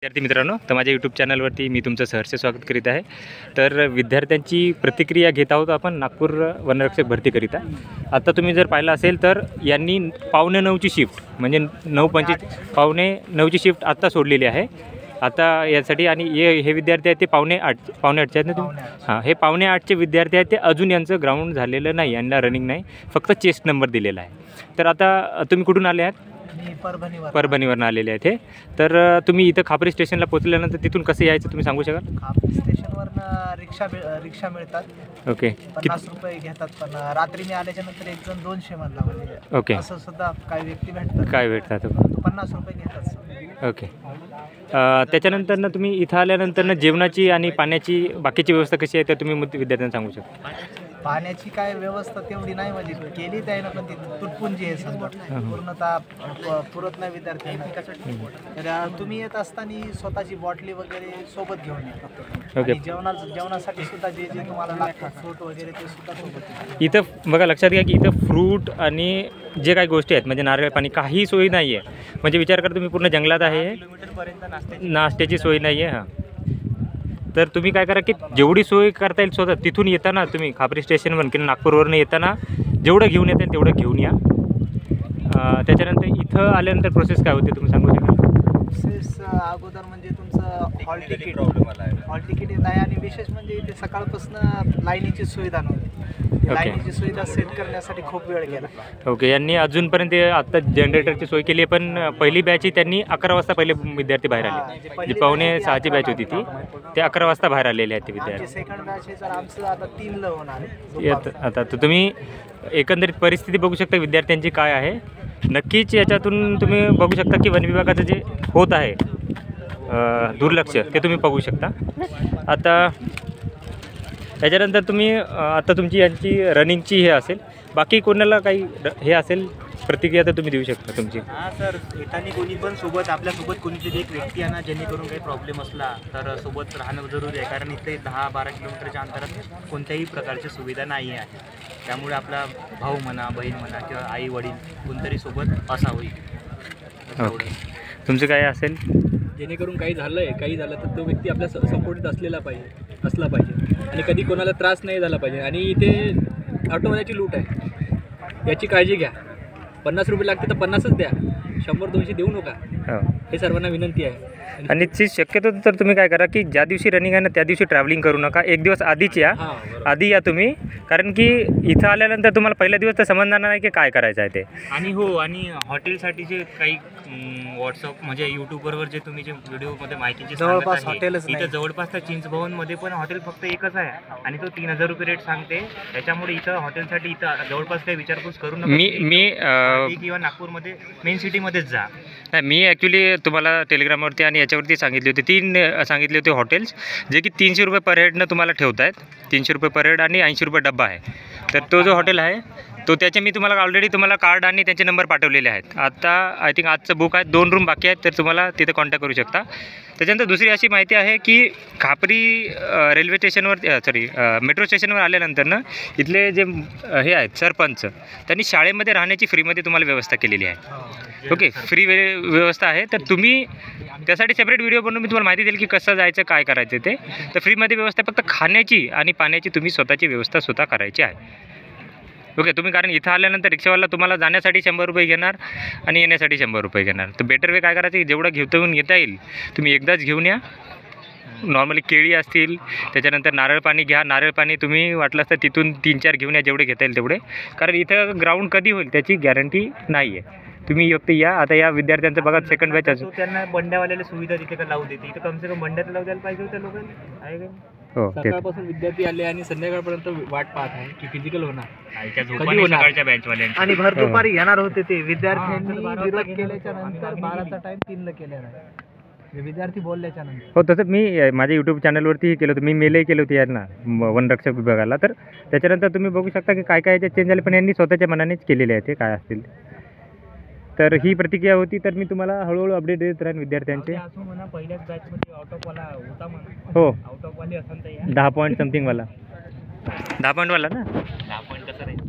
विद्यार्थी मित्रांनो, तर माझ्या यूट्यूब चॅनलवरती मी तुमचं सहर्ष स्वागत करीत आहे। तर विद्यार्थ्यांची प्रतिक्रिया घेत आहोत आपण नागपूर वनरक्षक भरतीकरिता। आता तुम्ही जर पाहिलं असेल तर यांनी 8:45ची शिफ्ट म्हणजे 9:25 9:45ची शिफ्ट आत्ता सोडलेली आहे आता यासाठी। आणि हे विद्यार्थी आहेत ते 8:30चे आहेत ना तुम्ही? हां, हे 8:30चे विद्यार्थी आहेत ते अजून यांचं ग्राउंड झालेलं नाही, यांना रनिंग नाही, फक्त चेस्ट नंबर दिलेला आहे। तर आता तुम्ही कुठून आले आहात? परभणीवरून आलेले आहेत हे। तर तुम्ही इथं खापरी स्टेशनला पोहोचल्यानंतर तिथून कसं यायचं तुम्ही सांगू शकाल? खापरी स्टेशनवरनं रिक्षा मिळतात। ओके, 50 रुपये घेतात, पण रात्री मी आल्याच्या नंतर एक जण 200 म्हणला, म्हणजे ओके, असं सुद्धा काही व्यक्ती भेटतात, काय भेटतात? 50 रुपये घेतात। ओके, त्याच्यानंतर तुम्ही इथं आल्यानंतर जेवणाची आणि पाण्याची बाकीची व्यवस्था कशी आहे ते तुम्ही विद्यार्थ्यांना सांगू शकता? पाण्याची काय व्यवस्था तेवढी नाही, म्हणजे केली त्यानं, पण ती तुटपुंजी आहे समजा, पूर्णतः पुरत नाही विद्यार्थ्यांना। तर तुम्ही येत असताना स्वतःची बॉटली वगैरे सोबत घेऊन येतात। ओके, जेवणासाठी सुद्धा जे तुम्हाला लागतात, फ्रूट वगैरे ते सुद्धा सोबत। इथं बघा, लक्षात घ्या की इथं फ्रूट आणि जे काही गोष्टी आहेत म्हणजे नारळ पाणी काही सोयी नाही आहे। म्हणजे विचार करा तुम्ही पूर्ण जंगलात आहे, नाश्त्याची सोय नाही आहे। हां, तर तुम्ही काय करा की जेवढी सोय करता येईल स्वतः तिथून येताना तुम्ही खापरी स्टेशनवरून किंवा नागपूरवरून येताना जेवढं घेऊन येता येईल तेवढं घेऊन या। त्याच्यानंतर इथं आल्यानंतर प्रोसेस काय होते तुम्ही सांगू शकाल? प्रोसेस अगोदर म्हणजे तुमचं हॉल तिकीट येत आहे, आणि विशेष म्हणजे इथे सकाळपासून लाईनीची सुविधा नव्हती। लाईनीची सुविधा सेट करण्यासाठी खूप वेळ गेला। ओके, यांनी अजूनपर्यंत आता जनरेटरची सोय केली आहे, पण पहिली बॅच त्यांनी 11 वाजता पहिले विद्यार्थी बाहेर आले, जी 5:45ची बॅच होती ते 11 वाजता बाहेर आलेले आहेत ते विद्यार्थी। सेकंड बॅच आहे, तर आमचं आता 3ला होणार आहे। आता तर तुम्ही एकंदरीत परिस्थिती बघू शकता विद्यार्थ्यांची काय आहे। नक्कीच याच्यातून तुम्ही बघू शकता की वन विभागाचं जे होत आहे दुर्लक्ष ते तुम्ही बघू शकता। आता त्याच्यानंतर तुम्ही आता तुमची यांची रनिंगची हे असेल, बाकी कोणाला काही हे असेल प्रतिक्रिया तर तुम्ही देऊ शकता तुमची। हां सर, येताना कोणी पण सोबत आपल्यासोबत कोणीतरी एक व्यक्ती आणा, जेणेकरून काही प्रॉब्लेम असला तर सोबत राहणं जरुरी आहे, कारण इथे 10-12 किलोमीटरच्या अंतरात कोणत्याही प्रकारची सुविधा नाही आहे। त्यामुळे आपला भाऊ म्हणा, बहीण म्हणा किंवा आई वडील कोणतरी सोबत असावी। ओके, तुमचं काय असेल? जेणेकरून काही झालं तर तो व्यक्ती आपल्या सपोर्टित असला पाहिजे, आणि कधी कोणाला त्रास नाही झाला पाहिजे। आणि इथे ऑटोवाल्याची लूट आहे, याची काळजी घ्या। 50 रुपये लागते तर 50च द्या, 100-200 देऊ नका, हे सर्वांना विनंती आहे। आणि शक्यतो तर तुम्ही काय करा की ज्या दिवशी रनिंग आहे ना त्या दिवशी ट्रॅव्हलिंग करू नका, एक दिवस आधीच या, आधी या तुम्ही, कारण की इथं आल्यानंतर तुम्हाला पहिल्या दिवस तर समजणार नाही की काय करायचं आहे ते। आणि हो, आणि हॉटेलसाठी जे काही व्हॉट्सअप म्हणजे यूट्यूबवर जे तुम्ही जे व्हिडिओमध्ये माहितीचे जवळपास सांगत आहे, हॉटेलच इथं जवळपास तर चिंच भवनमध्ये पण हॉटेल फक्त एकच आहे, आणि तो 3000 रुपये रेट सांगते। त्याच्यामुळे इथं हॉटेलसाठी इथं जवळपास काही विचारपूस करू नका। मी किंवा नागपूरमध्ये मेन सिटीमध्येच जा। मी ॲक्च्युली तुम्हाला टेलिग्रामवरती आणि याच्यावरती सांगितले होते, 3 सांगितले होते हॉटेल्स, जे की 300 रुपये पर हेडनं तुम्हाला ठेवत आहेत। 300 रुपये पर हेड आणि 80 रुपये डब्बा आहे। तर तो जो हॉटेल आहे तो त्याचे मी तुम्हाला ऑलरेडी कार्ड आणि त्यांचे नंबर पाठवलेले आहेत। आता आय थिंक आजचं बुक आहे, 2 रूम बाकी आहेत, तर तुम्हाला तिथे कॉन्टॅक्ट करू शकता। त्याच्यानंतर दुसरी अशी माहिती आहे की खापरी रेल्वे स्टेशनवर मेट्रो स्टेशनवर आल्यानंतर ना इथले जे हे आहेत सरपंच, त्यांनी शाळेमध्ये राहण्याची फ्रीमध्ये तुम्हाला व्यवस्था केलेली आहे। ओके, फ्री व्यवस्था आहे, तर तुम्ही त्यासाठी सेपरेट व्हिडिओ बनवून मी तुम्हाला माहिती देईल की कसं जायचं, काय करायचं ते। तर फ्रीमध्ये व्यवस्था फक्त खाण्याची आणि पाण्याची तुम्ही स्वतःची व्यवस्था स्वतः करायची आहे। ओके, तुम्ही कारण इथं आल्यानंतर रिक्षावाला तुम्हाला जाण्यासाठी 100 रुपये घेणार आणि येण्यासाठी 100 रुपये घेणार। तर बेटर वे काय करायचं की जेवढं घेऊन येता येईल तुम्ही एकदाच घेऊन या। नॉर्मली केळी असतील, त्याच्यानंतर नारळ पाणी घ्या, नारळ पाणी तुम्ही वाटलंच तर तिथून 3-4 घेऊन या, जेवढे घेता येईल तेवढे, कारण इथं ग्राउंड कधी होईल त्याची गॅरंटी नाही आहे। तुम्ही फक्त या। आता या विद्यार्थ्यांचं बघा सेकंड बॅच असेल, त्यांना बंड्यावाल्याला सुविधा तिथे का लावू देते, इथं कम से कम बंड्यात लावू द्यायला पाहिजे होत्या लोकांनी, आहे का? हो, सकाळपासून विद्यार्थी आले आणि संध्याकाळपर्यंत वाट पाहत आहे की फिजिकल होणार, सकाळच्या बॅचवाल्यांची, आणि भर दुपारी घेणार होते ते विद्यार्थ्यांनी विरोध केल्याच्या नंतर 12चा टाइम 3ला केलेला आहे, विद्यार्थी बोलल्याच्या नंतर। हो, तसं मी माझ्या यूट्यूब चॅनलवरती केलं होतं, मी मेलही केलं होती यांना वनरक्षक विभागाला। तर त्याच्यानंतर तुम्ही बघू शकता की काय काय याच्यात चेंज झाले, पण यांनी स्वतःच्या मनानेच केलेले आहे ते काय असतील। तर ही प्रतिक्रिया होती, तर मी तुम्हाला हळूहळू अपडेट देत राहीन विद्यार्थ्यांचे। असं म्हणा, पहिल्याच बॅचमध्ये ऑटोवाला होता म्हणा। हो, ऑटोवाले असं तर 10 पॉईंट समथिंगवाला, 10 पॉईंटवाला ना, 10 पॉईंट कसं राहील?